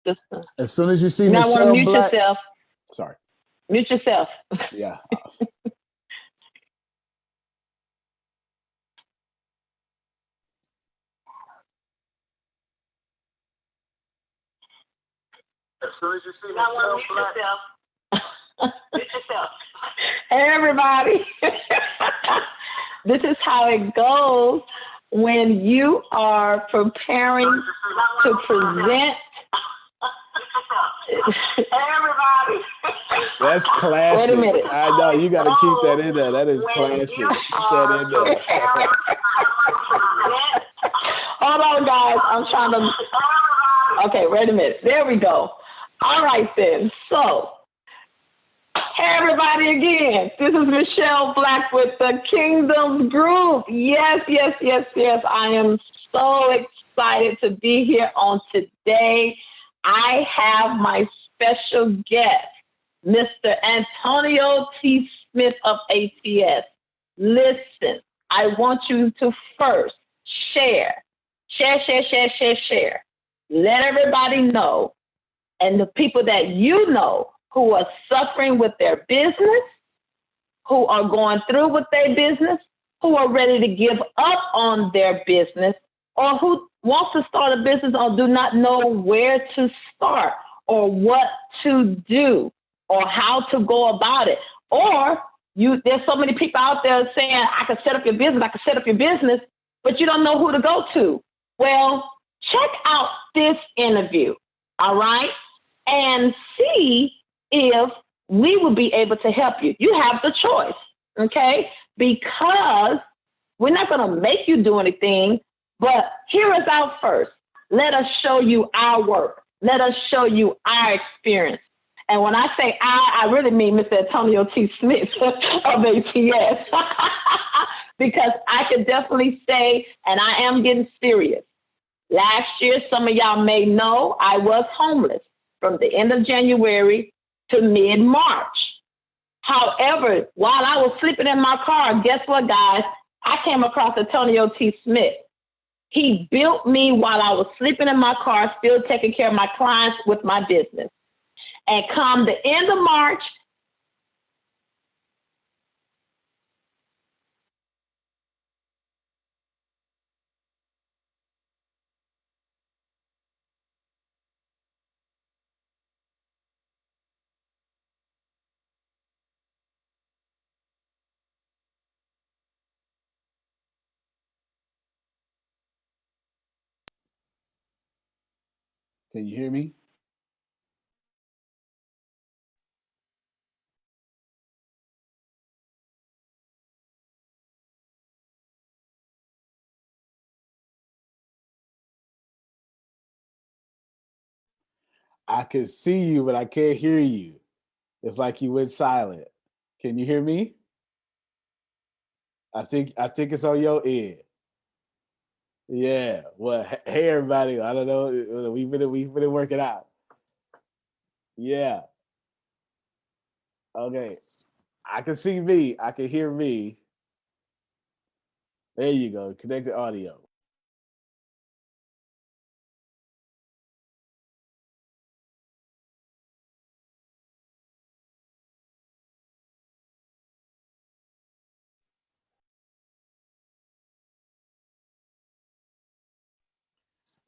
sister. As soon as you see You might want to Michelle mute Black, yourself. sorry. Mute yourself. Yeah. As soon as you see Michelle Black, Mute yourself. Hey, everybody. This is how it goes when you are preparing to present. Everybody. That's classic. Wait a minute. I know you got to keep that in there. That is classic. Keep that in there. Hold on, guys. I'm trying to. Okay, wait a minute. There we go. All right, then. So, hey, everybody, again. This is Michelle Black with the Kingdoms Group. Yes. I am so excited to be here on today. I have my special guest, Mr. Antonio T. Smith of ATS. Listen, I want you to first share. Let everybody know, and the people that you know who are suffering with their business, who are going through with their business, who are ready to give up on their business, or who wants to start a business or do not know where to start or what to do or how to go about it. Or there's so many people out there saying, I can set up your business, but you don't know who to go to. Well, check out this interview, all right, and see if we will be able to help you. You have the choice, okay, because we're not going to make you do anything, but hear us out first. Let us show you our work. Let us show you our experience. And when I say I really mean Mr. Antonio T. Smith of ATS, because I can definitely say, and I am getting serious. Last year, some of y'all may know I was homeless from the end of January to mid-March. However, while I was sleeping in my car, guess what, guys? I came across Antonio T. Smith. He built me while I was sleeping in my car, still taking care of my clients with my business. And come the end of March, Can you hear me? I can see you, but I can't hear you. It's like you went silent. Can you hear me? I think it's on your end. Yeah. Well, hey everybody. I don't know. We've been working out. Yeah. Okay. I can see me. I can hear me. There you go. Connected audio.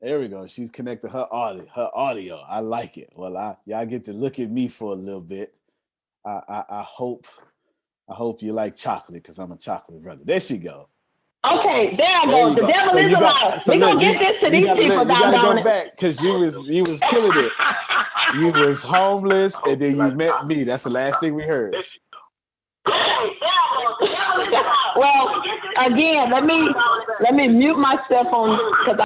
There we go. She's connected her audio. I like it. Well, y'all get to look at me for a little bit. I hope you like chocolate because I'm a chocolate brother. There she go. okay, there I go. The devil is a liar. We're going to get this to these people. You got to go back because you was killing it. You was homeless and then you met me. That's the last thing we heard. Well, again, let me mute myself on because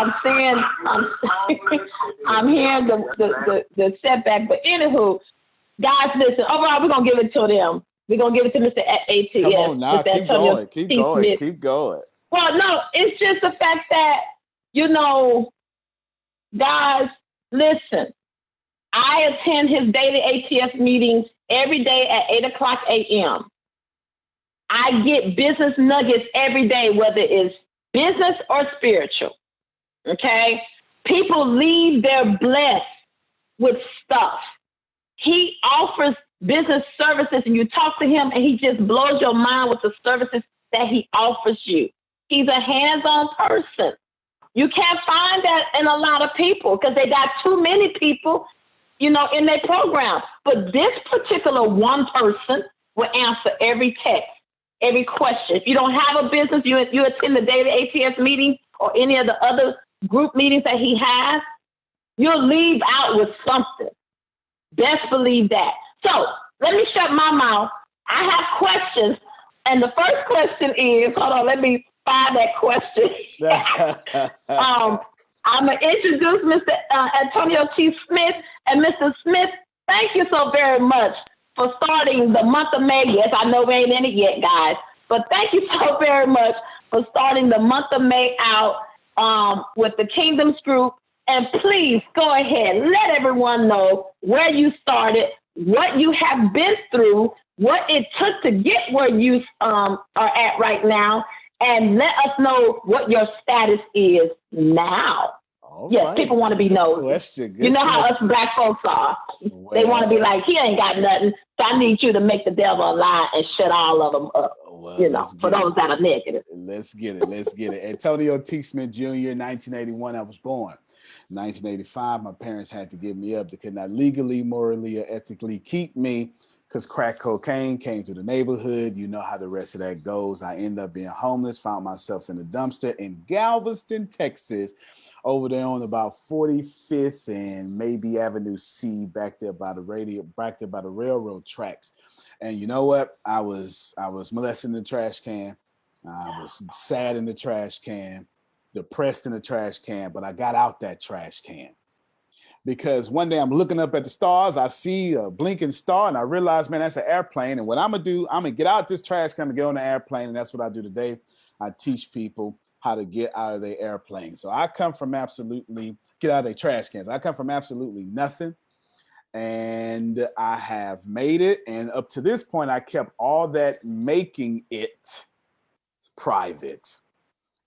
I'm hearing the setback. But anywho, guys, listen. Overall, we're gonna give it to them. We're gonna give it to Mr. ATS. Come on now, keep going. Well, no, it's just the fact that guys, listen. I attend his daily ATS meetings every day at 8:00 a.m. I get business nuggets every day, whether it's business or spiritual. Okay? People leave there blessed with stuff. He offers business services, and you talk to him, and he just blows your mind with the services that he offers you. He's a hands-on person. You can't find that in a lot of people because they got too many people, in their program. But this particular one person will answer every text, every question. If you don't have a business, you attend the daily ATS meeting or any of the other group meetings that he has, you'll leave out with something. Best believe that. So let me shut my mouth. I have questions. And the first question is, hold on, let me find that question. I'm going to introduce Mr. Antonio T. Smith. And Mr. Smith, thank you so very much for starting the month of May. Yes, I know we ain't in it yet, guys. But thank you so very much for starting the month of May out with the Kingdoms Group. And please go ahead, let everyone know where you started, what you have been through, what it took to get where you are at right now, and let us know what your status is now. Yes, right. People want to be nosy. You know how us black folks are. Well, they want to be like, he ain't got nothing, so I need you to make the devil a lie and shut all of them up. Well, for those that are negative. Let's get it. Antonio T. Smith Jr., 1981, I was born. 1985, my parents had to give me up. They could not legally, morally, or ethically keep me because crack cocaine came to the neighborhood. You know how the rest of that goes. I ended up being homeless, found myself in a dumpster in Galveston, Texas, over there on about 45th and maybe Avenue C, back there by the railroad tracks. And you know what? I was molested in the trash can. I was sad in the trash can, depressed in the trash can, but I got out that trash can because one day I'm looking up at the stars. I see a blinking star and I realize, man, that's an airplane. And what I'm going to do, I'm going to get out this trash can and get on the airplane. And that's what I do today. I teach people how to get out of their airplane. So I come from get out of their trash cans. I come from absolutely nothing. And I have made it. And up to this point, I kept all that making it private.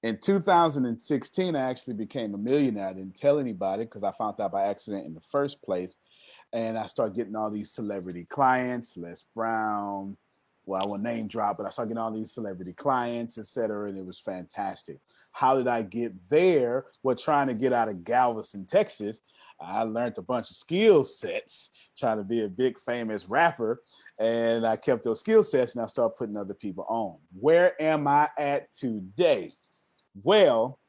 In 2016, I actually became a millionaire. I didn't tell anybody because I found out by accident in the first place. And I started getting all these celebrity clients, Les Brown. Well, I will name drop, but I started getting all these celebrity clients, et cetera, and it was fantastic. How did I get there? Well, trying to get out of Galveston, Texas, I learned a bunch of skill sets, trying to be a big famous rapper, and I kept those skill sets, and I started putting other people on. Where am I at today? Well,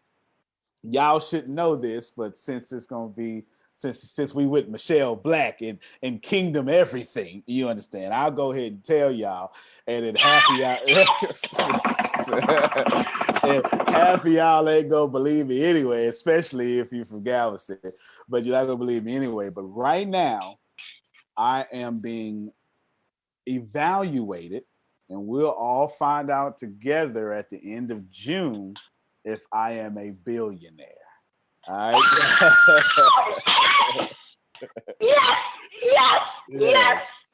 y'all should know this, but since it's going to be, since we with Michelle Black and Kingdom Everything, you understand, I'll go ahead and tell y'all, and then half of y'all ain't gonna believe me anyway, especially if you're from Galveston, but you're not gonna believe me anyway. But right now, I am being evaluated, and we'll all find out together at the end of June if I am a billionaire. All right.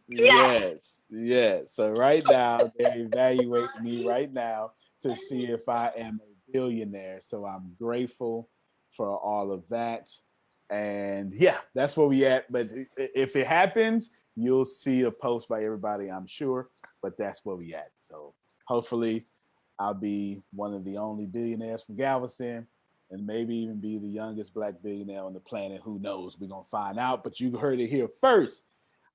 Yes. So right now, they're evaluating me right now to see if I am a billionaire. So I'm grateful for all of that. And yeah, that's where we at. But if it happens, you'll see a post by everybody, I'm sure. But that's where we at. So hopefully I'll be one of the only billionaires from Galveston, and maybe even be the youngest Black billionaire on the planet. Who knows? We're going to find out. But you heard it here first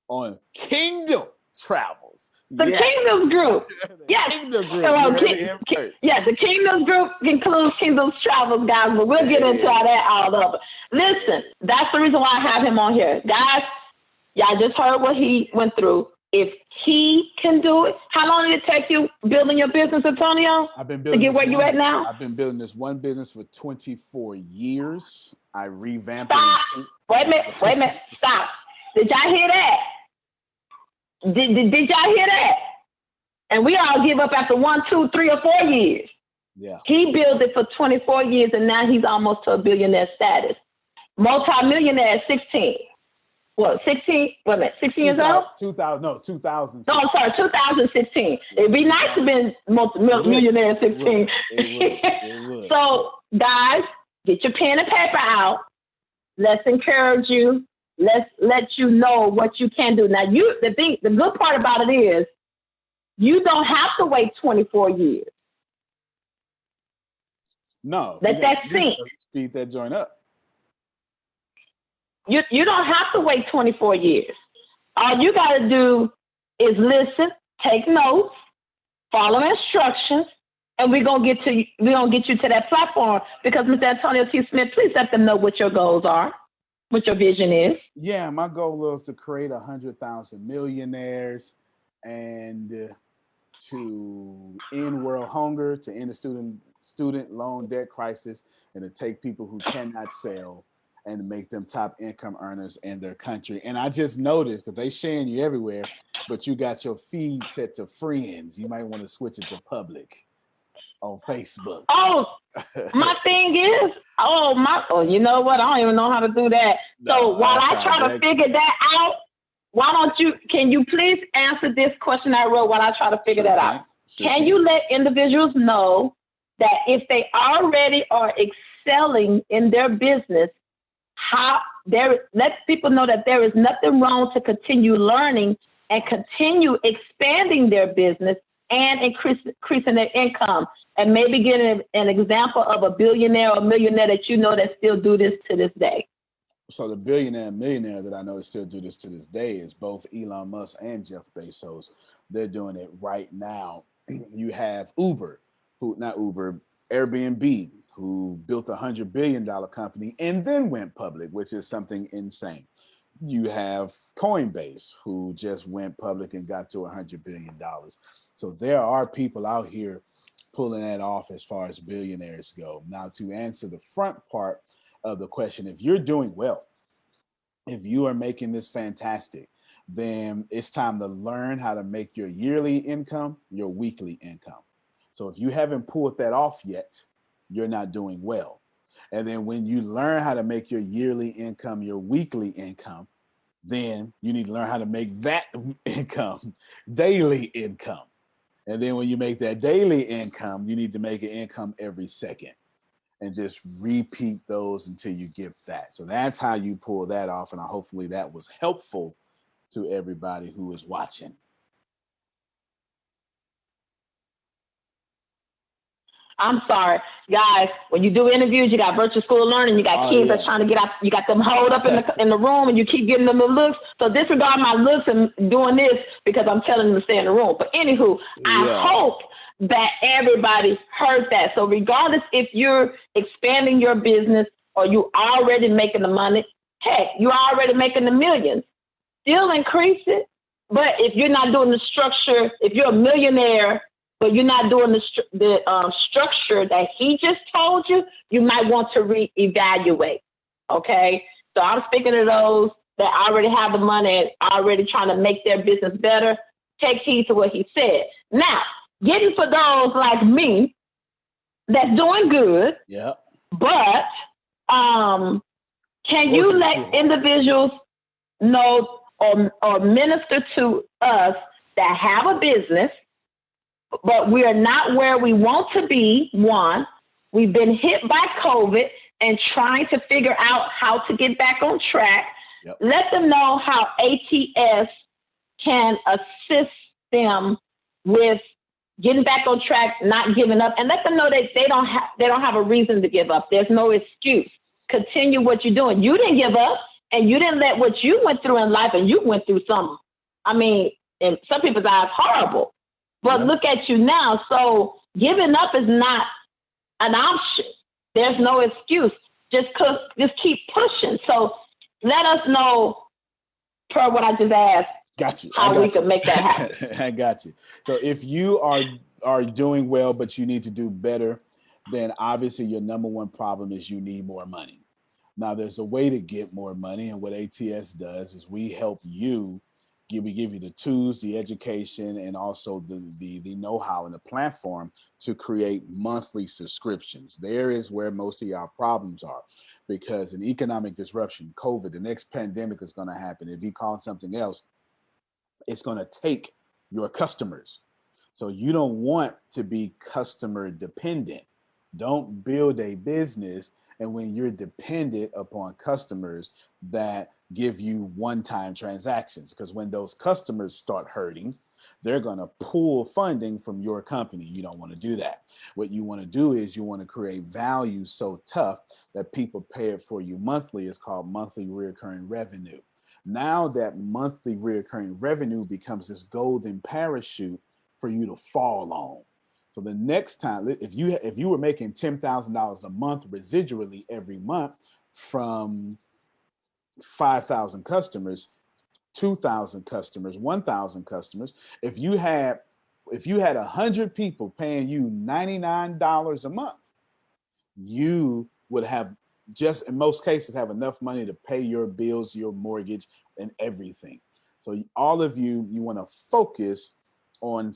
on Kingdom Travels. The Kingdoms Group. Yes. Kingdom Group. Yes, the Kingdoms Group includes Kingdoms Travels, guys, but we'll get into all of it. Listen, that's the reason why I have him on here. Guys, y'all just heard what he went through. If he can do it, how long did it take you building your business, Antonio? I've been building to get where you at now. I've been building this one business for 24 years. I revamped it. Wait a minute. Stop. Did y'all hear that? Did y'all hear that? And we all give up after 1, 2, 3, or 4 years. Yeah. He built it for 24 years, and now he's almost to a billionaire status. Multi-millionaire at 16. What, 16? Wait a minute, 16 years old? 2016. No, I'm sorry, 2016. It'd be nice to be multi-millionaire at 16. It would. So, guys, get your pen and paper out. Let's encourage you. let's let you know what you can do. Now, the good part about it is you don't have to wait 24 years. No. Let that sink. Speed that joint up. You don't have to wait 24 years. All you got to do is listen, take notes, follow instructions, and we're gonna get you to that platform. Because Mr. Antonio T. Smith, please let them know what your goals are, what your vision is. Yeah, my goal is to create 100,000 millionaires and to end world hunger, to end the student loan debt crisis, and to take people who cannot sell and to make them top income earners in their country. And I just noticed, because they sharing you everywhere, but you got your feed set to friends. You might want to switch it to public on Facebook. Oh, my thing is, you know what? I don't even know how to do that. So while I try to figure that out, can you please answer this question I wrote while I try to figure that out? Can you let individuals know that if they already are excelling in their business, let people know that there is nothing wrong to continue learning and continue expanding their business and increasing their income, and maybe getting an example of a billionaire or millionaire that you know that still do this to this day? So the billionaire and millionaire that I know that still do this to this day is both Elon Musk and Jeff Bezos. They're doing it right now. You have Airbnb, who built $100 billion company and then went public, which is something insane. You have Coinbase, who just went public and got to $100 billion. So there are people out here pulling that off as far as billionaires go. Now, to answer the front part of the question, if you're doing well, if you are making this fantastic, then it's time to learn how to make your yearly income your weekly income. So if you haven't pulled that off yet, you're not doing well. And then when you learn how to make your yearly income your weekly income, then you need to learn how to make that income daily income. And then when you make that daily income, you need to make an income every second and just repeat those until you get that. So that's how you pull that off. And hopefully that was helpful to everybody who is watching. I'm sorry, guys. When you do interviews, you got virtual school learning. You got kids that's trying to get out. You got them holed up in the room, and you keep getting them the looks. So disregard my looks and doing this because I'm telling them to stay in the room. But anywho, I hope that everybody heard that. So regardless if you're expanding your business or you already making the money, heck, you're already making the millions. Still increase it. But if you're not doing the structure, if you're a millionaire, but you're not doing the structure that he just told you, you might want to reevaluate, okay? So I'm speaking to those that already have the money and already trying to make their business better. Take heed to what he said. Now, getting for those like me that's doing good, but can you let individuals know or minister to us that have a business, but we are not where we want to be? One, we've been hit by COVID and trying to figure out how to get back on track. Let them know how ATS can assist them with getting back on track, not giving up, and let them know that they don't have a reason to give up. There's no excuse. Continue what you're doing. You didn't give up, and you didn't let what you went through in life, and you went through some, I mean, in some people's eyes, horrible. But look at you now. So giving up is not an option. There's no excuse. Just keep pushing. So let us know, per what I just asked, how we can make that happen. I got you. So if you are doing well, but you need to do better, then obviously your number one problem is you need more money. Now, there's a way to get more money, and what ATS does is we help you. We give you the tools, the education, and also the know-how and the platform to create monthly subscriptions. There is where most of your problems are, because an economic disruption, COVID, the next pandemic is going to happen. If you call it something else, it's going to take your customers. So you don't want to be customer dependent. Don't build a business, and when you're dependent upon customers that give you one-time transactions, because when those customers start hurting, they're going to pull funding from your company. You don't want to do that. What you want to do is you want to create value so tough that people pay it for you monthly. It's called monthly recurring revenue. Now that monthly recurring revenue becomes this golden parachute for you to fall on. So the next time, if you were making $10,000 a month residually every month from 5,000 customers, 2,000 customers, 1,000 customers, if you had 100 people paying you $99 a month, you would have, just in most cases, have enough money to pay your bills, your mortgage, and everything. So all of you want to focus on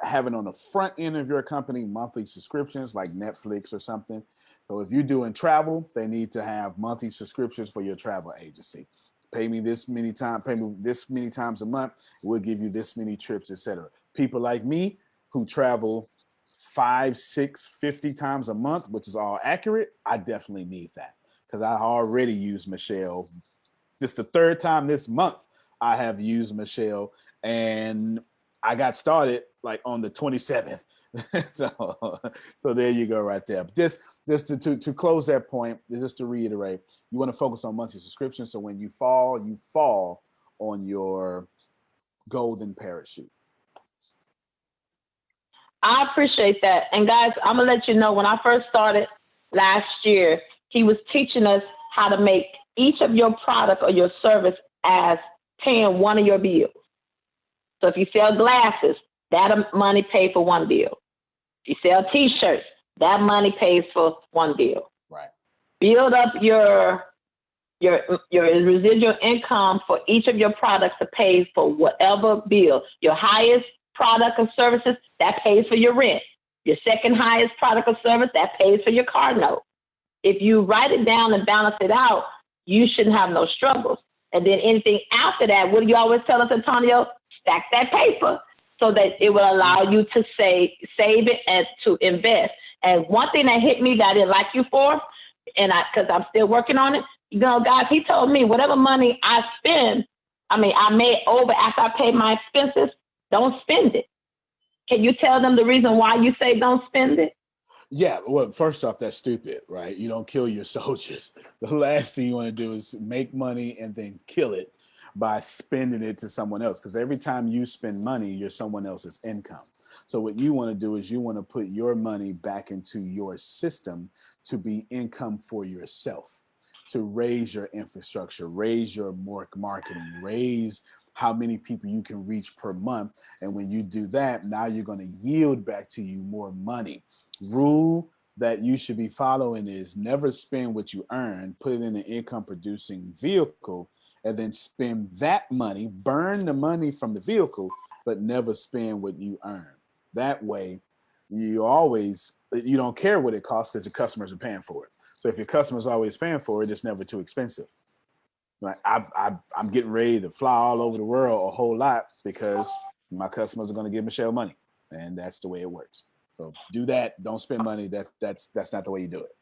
having on the front end of your company monthly subscriptions like Netflix or something. So if you're doing travel, they need to have monthly subscriptions for your travel agency. Pay me this many times a month. We'll give you this many trips, etc. People like me who travel 5, 6, 50 times a month, which is all accurate, I definitely need that, because I already used Michelle. This is the third time this month I have used Michelle, and I got started like on the 27th. so there you go right there. But just to close that point, just to reiterate, you want to focus on monthly subscriptions. So when you fall on your golden parachute. I appreciate that. And guys, I'm going to let you know, when I first started last year, he was teaching us how to make each of your product or your service as paying one of your bills. So if you sell glasses, that money pays for one bill. If you sell T-shirts, that money pays for one bill. Right. Build up your residual income for each of your products to pay for whatever bill. Your highest product or services, that pays for your rent. Your second highest product or service, that pays for your car note. If you write it down and balance it out, you shouldn't have no struggles. And then anything after that, what do you always tell us, Antonio? Stack that paper so that it will allow you to save it and to invest. And one thing that hit me that I didn't like you for, and because I'm still working on it, guys, he told me whatever money I spend, I made over after I pay my expenses, don't spend it. Can you tell them the reason why you say don't spend it? Yeah, well, first off, that's stupid, right? You don't kill your soldiers. The last thing you want to do is make money and then kill it by spending it to someone else, because every time you spend money, you're someone else's income. So what you want to do is you want to put your money back into your system to be income for yourself, to raise your infrastructure, raise your marketing, raise how many people you can reach per month. And when you do that, now you're going to yield back to you more money. Rule that you should be following is never spend what you earn, put it in an income producing vehicle, and then spend that money, burn the money from the vehicle, but never spend what you earn. That way, you don't care what it costs because your customers are paying for it. So if your customer's always paying for it, it's never too expensive. Like I'm getting ready to fly all over the world a whole lot because my customers are going to give Michelle money, and that's the way it works. So do that. Don't spend money. That's not the way you do it.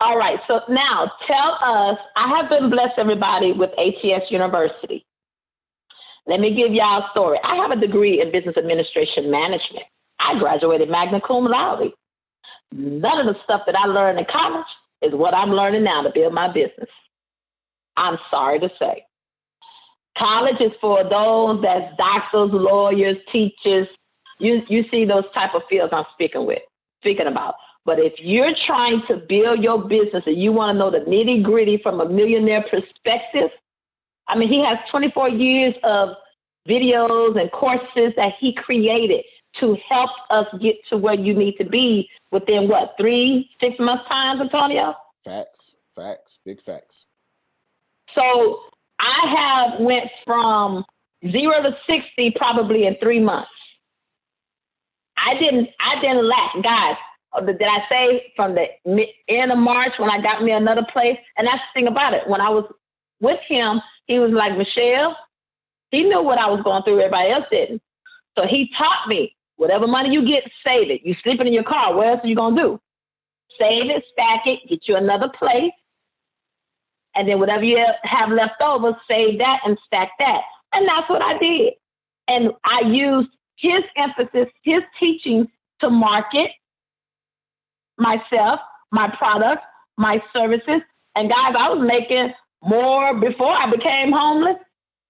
All right. So now tell us, I have been blessed, everybody, with ATS University. Let me give y'all a story. I have a degree in business administration management. I graduated magna cum laude. None of the stuff that I learned in college is what I'm learning now to build my business. I'm sorry to say. College is for those that's doctors, lawyers, teachers. You see those type of fields I'm speaking about. But if you're trying to build your business and you want to know the nitty gritty from a millionaire perspective, he has 24 years of videos and courses that he created to help us get to where you need to be within 3-6 months time, Antonio? Facts, big facts. So I have went from 0 to 60 probably in 3 months. I didn't lack, guys. Did I say from the end of March when I got me another place? And that's the thing about it. When I was with him, he was like, Michelle, he knew what I was going through. Everybody else didn't. So he taught me, whatever money you get, save it. You sleep it in your car. What else are you going to do? Save it, stack it, get you another place. And then whatever you have left over, save that and stack that. And that's what I did. And I used his emphasis, his teachings to market myself, my products, my services. And guys, I was making more before I became homeless.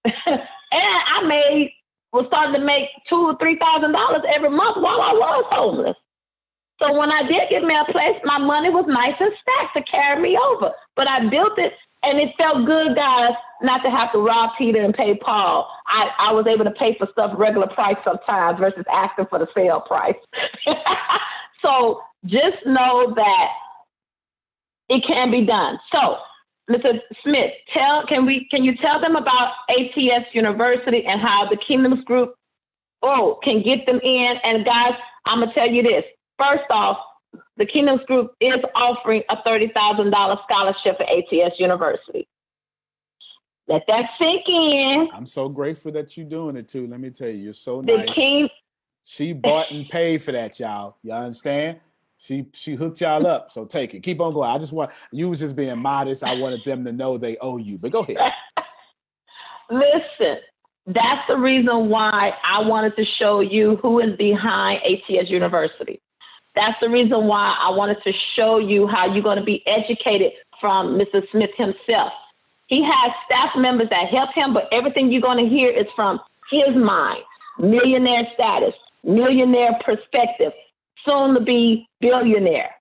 And I was starting to make $2,000 or $3,000 every month while I was homeless. So when I did get me a place, my money was nice and stacked to carry me over. But I built it, and it felt good, guys, not to have to rob Peter and pay Paul. I was able to pay for stuff regular price sometimes versus asking for the sale price. So just know that it can be done. So, Mr. Smith, can you tell them about ATS University and how the Kingdoms Group can get them in? And guys, I'm gonna tell you this. First off, the Kingdoms Group is offering a $30,000 scholarship for ATS University. Let that sink in. I'm so grateful that you're doing it too. Let me tell you, you're so nice. She bought and paid for that, y'all. Y'all understand? She hooked y'all up. So take it. Keep on going. You was just being modest. I wanted them to know they owe you. But go ahead. Listen, that's the reason why I wanted to show you who is behind ATS University. That's the reason why I wanted to show you how you're going to be educated from Mr. Smith himself. He has staff members that help him, but everything you're going to hear is from his mind. Millionaire status, millionaire perspective, soon to be billionaire.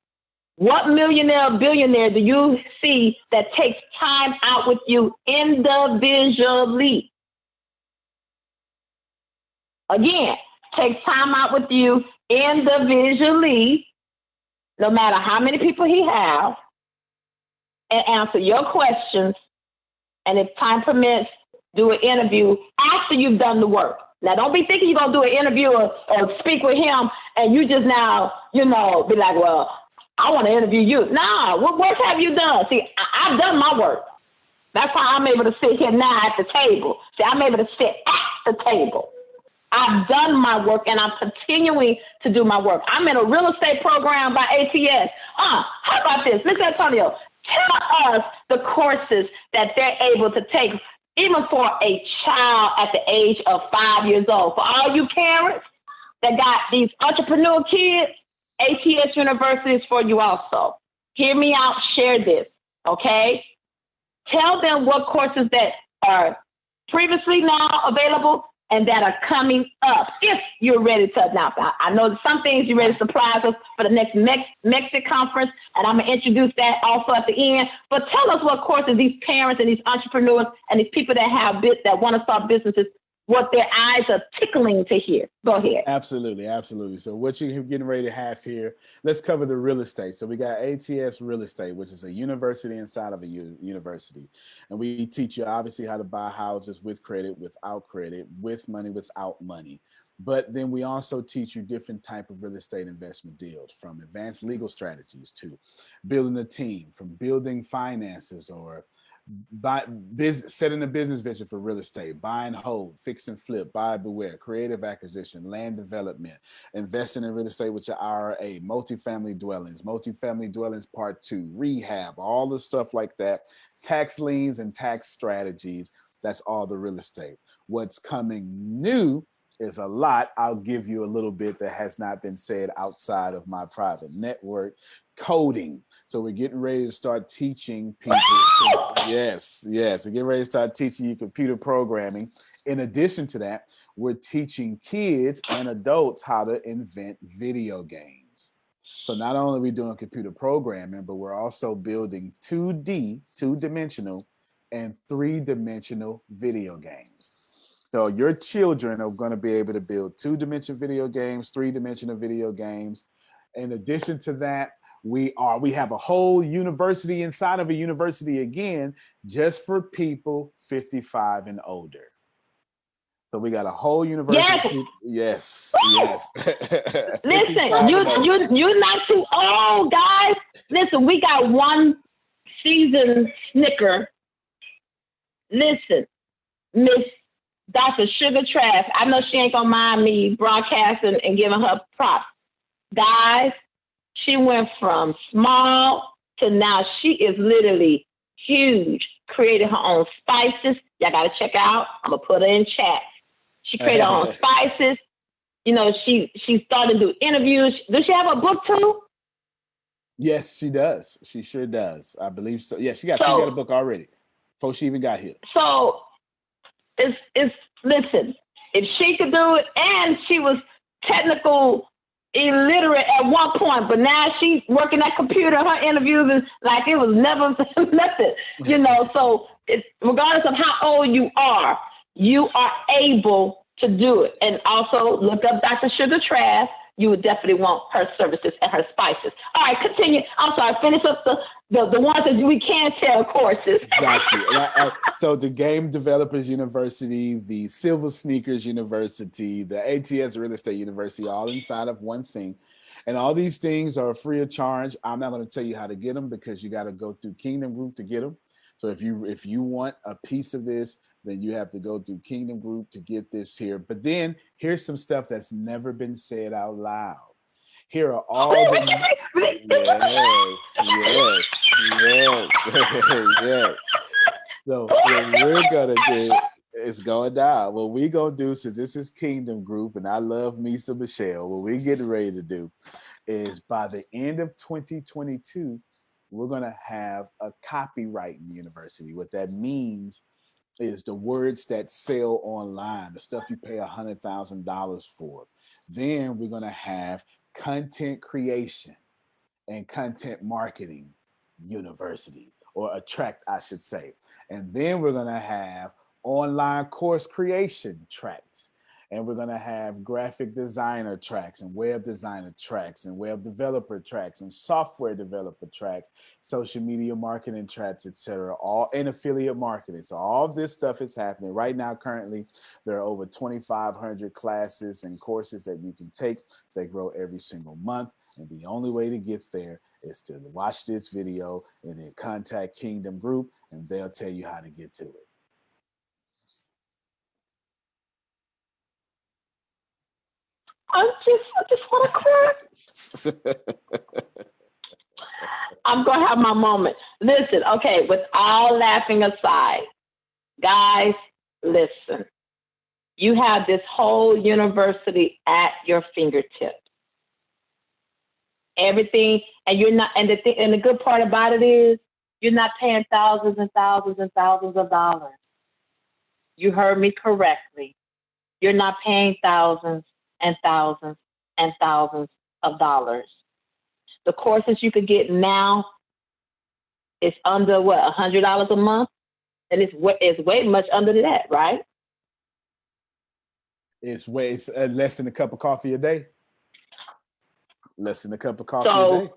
What millionaire or billionaire do you see that takes time out with you individually? Again, takes time out with you individually, no matter how many people he has, and answer your questions. And if time permits, do an interview after you've done the work. Now, don't be thinking you're going to do an interview or speak with him and you just now, be like, well, I want to interview you. Nah, what work have you done? See, I've done my work. That's how I'm able to sit here now at the table. See, I'm able to sit at the table. I've done my work and I'm continuing to do my work. I'm in a real estate program by ATS. How about this? Mr. Antonio, tell us the courses that they're able to take, even for a child at the age of 5 years old. For all you parents that got these entrepreneur kids, ATS University is for you also. Hear me out, share this, okay? Tell them what courses that are previously now available and that are coming up if you're ready to announce. I know some things you're ready to surprise us for the next Mexican conference, and I'm going to introduce that also at the end. But tell us what courses these parents and these entrepreneurs and these people that want to start businesses, what their eyes are tickling to hear. Go ahead. Absolutely, absolutely. So what you're getting ready to have here, let's cover the real estate. So we got ATS Real Estate, which is a university inside of a university. And we teach you obviously how to buy houses with credit, without credit, with money, without money. But then we also teach you different type of real estate investment deals, from advanced legal strategies to building a team, from building finances or setting a business vision for real estate, buy and hold, fix and flip, buy, beware, creative acquisition, land development, investing in real estate with your IRA, multifamily dwellings part 2, rehab, all the stuff like that, tax liens and tax strategies. That's all the real estate. What's coming new is a lot. I'll give you a little bit that has not been said outside of my private network. Coding. So we're getting ready to start teaching people. Yes. We're getting ready to start teaching you computer programming. In addition to that, we're teaching kids and adults how to invent video games. So not only are we doing computer programming, but we're also building 2D, two-dimensional, and three-dimensional video games. So your children are going to be able to build two-dimensional video games, three-dimensional video games. In addition to that, we have a whole university inside of a university again, just for people 55 and older. So we got a whole university. Yes. Listen, you're not too old, guys. Listen, we got one season snicker. Listen, Miss Dr. Sugar Trash. I know she ain't gonna mind me broadcasting and giving her props. Guys, she went from small to now she is literally huge. created her own spices. Y'all got to check out. I'm going to put her in chat. She created her own spices. You know, she started to do interviews. Does she have a book too? Yes, she does. She sure does. I believe so. Yeah, she got a book already before she even got here. So it's listen, if she could do it, and she was technical illiterate at one point, but now she's working that computer. Her interviews is like it was never nothing, you know. So it's, regardless of how old you are able to do it. And also look up Dr. Sugar Trask. You would definitely want her services and her spices. All right, continue. I'm sorry, finish up the ones that we can tell courses. Got you. So the Game Developers University, the Silver Sneakers University, the ATS Real Estate University, all inside of one thing. And all these things are free of charge. I'm not going to tell you how to get them because you got to go through Kingdom Group to get them. So if you want a piece of this, then you have to go through Kingdom Group to get this here. But then here's some stuff that's never been said out loud. Here are all yes. So what we're gonna do is going down. What we gonna do, since this is Kingdom Group, and I love me some Michelle, what we're getting ready to do is by the end of 2022, we're gonna have a copyright university. What that means is the words that sell online, the stuff you pay $100,000 for. Then we're going to have content creation and content marketing university, or a track, I should say. And then we're going to have online course creation tracks. And we're going to have graphic designer tracks and web designer tracks and web developer tracks and software developer tracks, social media marketing tracks, etc., all in affiliate marketing. So all of this stuff is happening right now. Currently, there are over 2,500 classes and courses that you can take. They grow every single month. And the only way to get there is to watch this video and then contact Kingdom Group, and they'll tell you how to get to it. I just want to cry. I'm going to have my moment. Listen, okay, with all laughing aside, guys, listen. You have this whole university at your fingertips. Everything, and you're not, and the good part about it is you're not paying thousands and thousands and thousands of dollars. You heard me correctly. You're not paying thousands and thousands and thousands of dollars. The courses you could get now is under $100 a month, and it's way much under that, right? It's less than a cup of coffee a day. Less than a cup of coffee a day.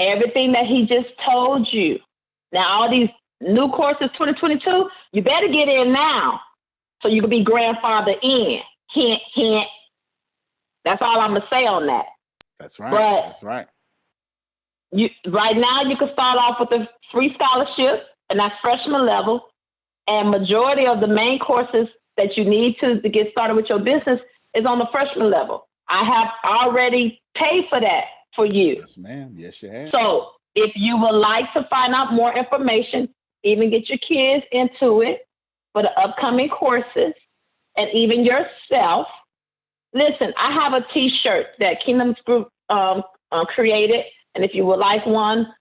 Everything that he just told you. Now, all these new courses, 2022, you better get in now so you can be grandfathered in. Hint, hint. That's all I'm going to say on that. That's right. That's right. Right now, you can start off with a free scholarship, and that's freshman level. And majority of the main courses that you need to get started with your business is on the freshman level. I have already paid for that for you. Yes, ma'am. Yes, you have. So if you would like to find out more information, even get your kids into it for the upcoming courses, and even yourself, listen, I have a T-shirt that Kingdom's Group created. And if you would like one,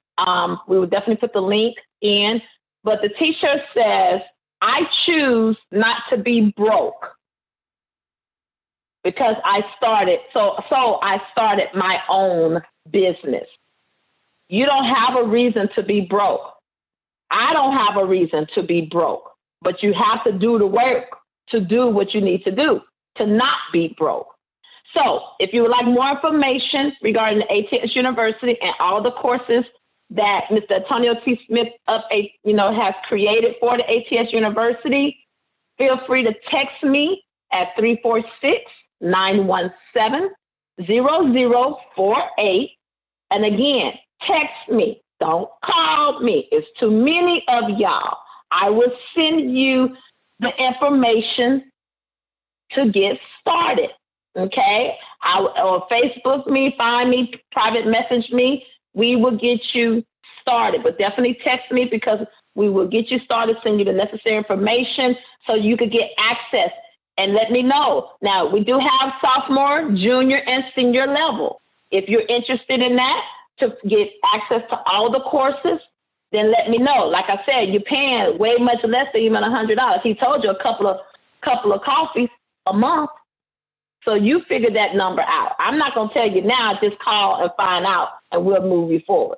we will definitely put the link in. But the T-shirt says, I choose not to be broke. Because I started, so I started my own business. You don't have a reason to be broke. I don't have a reason to be broke, but you have to do the work to do what you need to do to not be broke. So if you would like more information regarding the ATS University and all the courses that Mr. Antonio T. Smith has created for the ATS University, feel free to text me at 346-917-0048. And again, text me. Don't call me. It's too many of y'all. I will send you the information to get started. Okay? Or Facebook me, find me, private message me. We will get you started. But definitely text me because We will get you started, send you the necessary information so you could get access and let me know. Now, we do have sophomore, junior, and senior level. If you're interested in that to get access to all the courses, then let me know. Like I said, you're paying way much less than even $100. He told you a couple of coffees a month. So you figure that number out. I'm not going to tell you now, just call and find out, and we'll move you forward.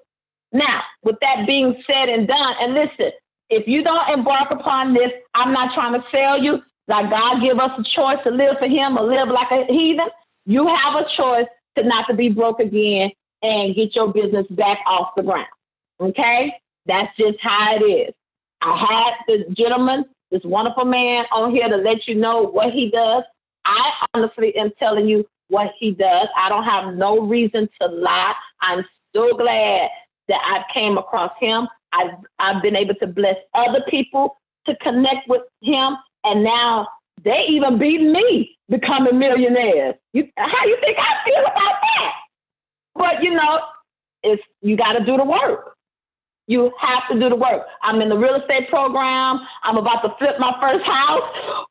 Now, with that being said and done, and listen, if you don't embark upon this, I'm not trying to sell you. Like God give us a choice to live for him or live like a heathen. You have a choice to not to be broke again and get your business back off the ground. Okay? That's just how it is. I had the gentleman, this wonderful man on here to let you know what he does. I honestly am telling you what he does. I don't have no reason to lie. I'm so glad that I came across him. I've been able to bless other people to connect with him, and now they even beat me becoming millionaires. How you think I feel about that? But you got to do the work. You have to do the work. I'm in the real estate program. I'm about to flip my first house.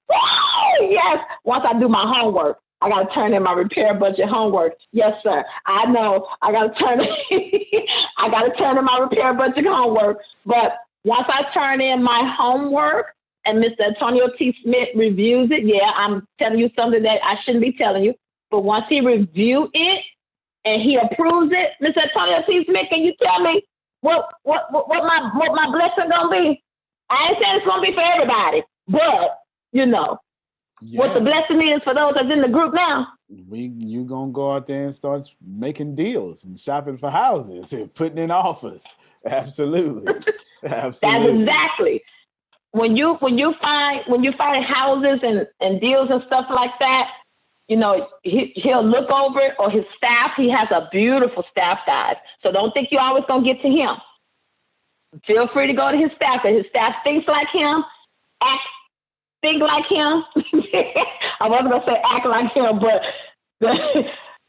Woo! Yes. Once I do my homework, I got to turn in my repair budget homework. Yes, sir. I know. I got to turn in my repair budget homework. But once I turn in my homework and Mr. Antonio T. Smith reviews it, yeah, I'm telling you something that I shouldn't be telling you. But once he reviews it and he approves it, Mr. Antonio T. Smith, can you tell me what my blessing gonna be? I ain't saying it's gonna be for everybody, but what the blessing is for those that's in the group now. You gonna go out there and start making deals and shopping for houses and putting in offers. Absolutely. That's exactly. When you find houses and deals and stuff like that, he'll look over it, or his staff. He has a beautiful staff, guys. So don't think you're always going to get to him. Feel free to go to his staff, because his staff thinks like him, think like him. I wasn't going to say act like him, but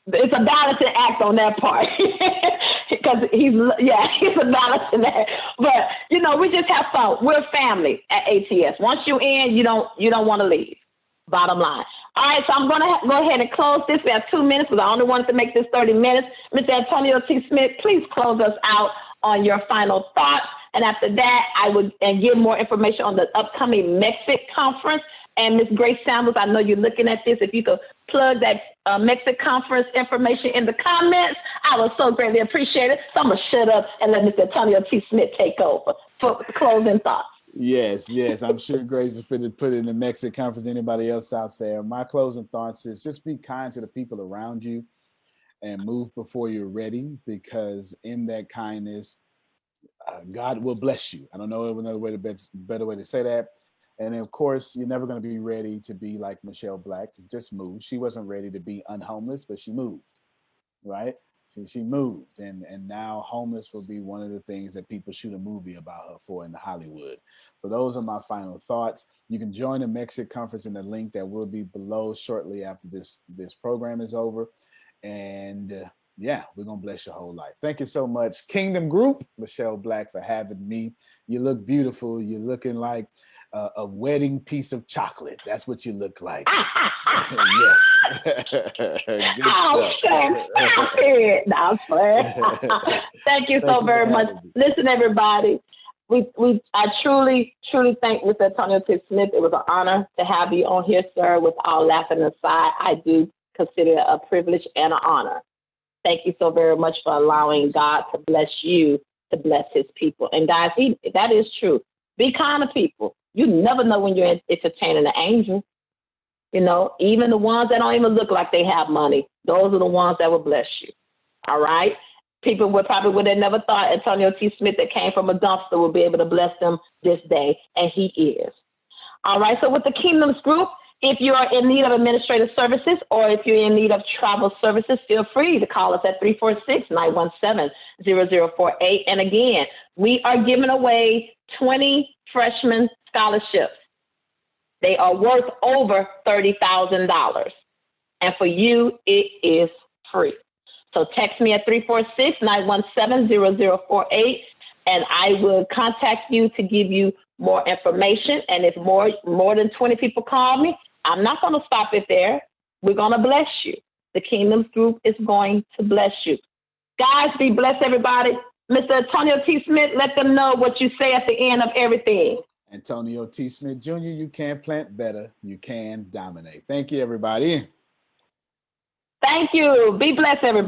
it's a balancing act on that part. Because he's a balancing act. But, we just have fun. We're family at ATS. Once you're in, you don't want to leave. Bottom line. All right, so I'm going to go ahead and close this. We have 2 minutes, because I only wanted to make this 30 minutes. Mr. Antonio T. Smith, please close us out on your final thoughts. And after that, I would give more information on the upcoming Mexic conference. And Ms. Grace Samuels, I know you're looking at this. If you could plug that Mexic conference information in the comments, I would so greatly appreciate it. So I'm going to shut up and let Mr. Antonio T. Smith take over for closing thoughts. Yes. I'm sure Grace is fit to put in the Mexic conference. Anybody else out there? My closing thoughts is just be kind to the people around you and move before you're ready, because in that kindness, God will bless you. I don't know another way better way to say that. And then, of course, you're never going to be ready to be like Michelle Black. Just move. She wasn't ready to be unhomeless, but she moved, right? She moved, and now homeless will be one of the things that people shoot a movie about her for in Hollywood. So those are my final thoughts. You can join the Mexic conference in the link that will be below shortly after this program is over. And we're going to bless your whole life. Thank you so much, Kingdom Group, Michelle Black, for having me. You look beautiful. You're looking like a wedding piece of chocolate. That's what you look like. Yes. Good stuff. Thank you so very much. Listen, everybody. I truly thank Mr. Antonio T. Smith. It was an honor to have you on here, sir. With all laughing aside, I do consider it a privilege and an honor. Thank you so very much for allowing God to bless you to bless his people. And guys, that is true. Be kind to people. You never know when you're entertaining an angel. Even the ones that don't even look like they have money, those are the ones that will bless you. All right? People would have never thought Antonio T. Smith, that came from a dumpster, would be able to bless them this day, and he is. All right, so with the Kingdoms Group, if you are in need of administrative services, or if you're in need of travel services, feel free to call us at 346-917-0048. And again, we are giving away 20 freshman scholarships. They are worth over $30,000. And for you, it is free. So text me at 346-917-0048. and I will contact you to give you more information. And if more than 20 people call me, I'm not going to stop it there. We're going to bless you. The Kingdoms Group is going to bless you. Guys, be blessed, everybody. Mr. Antonio T. Smith, let them know what you say at the end of everything. Antonio T. Smith Jr., you can plant better. You can dominate. Thank you, everybody. Thank you. Be blessed, everybody.